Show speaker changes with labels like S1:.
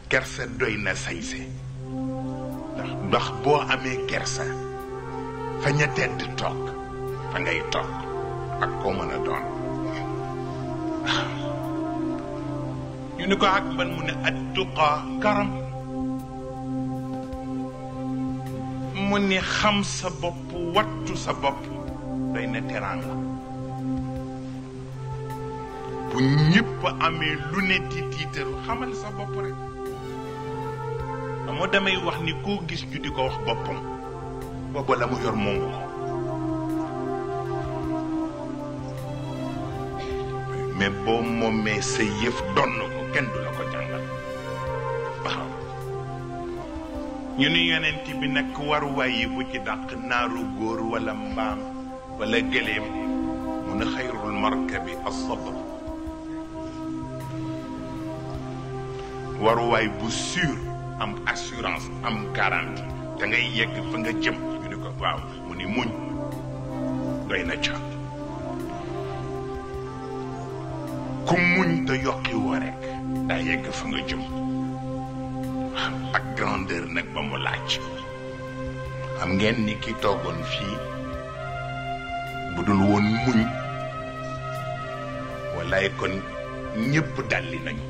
S1: kersa doyna sañsé ndax boo amee kersa fa ña tedd toog fa ngay toog ak koo mën a doon ñu ni ko ak ban mu ne attuqa karam mu ni xam sa bopp wattu sa bopp doy na teranga bu ñëpp amee lu ne di tiitaru xamal sa bopp rek moo damay wax ni koo gis ñu di ko wax boppam booba la mu yor moomu ko mais boo moomee sa yëf donn ko kenn du la ko jàngal waaw ñu ni yonent bi nag waruwaay yi bu ci dàq naaru góor wala mbaam wala gëléem mu ne xayrul markabi as-sabr waruwaay bu sûr am assurance am garantie da ngay yegg fa nga jëm ñu ni ko waaw mu ni muñ doy na ca ku muñ te yokki woo rek daa yegg fa nga jëm ak grandeur nag ba mu laaj xam ngeen ni ki toogoon fii bu dul woon muñ wallaay kon ñépp dalli nañu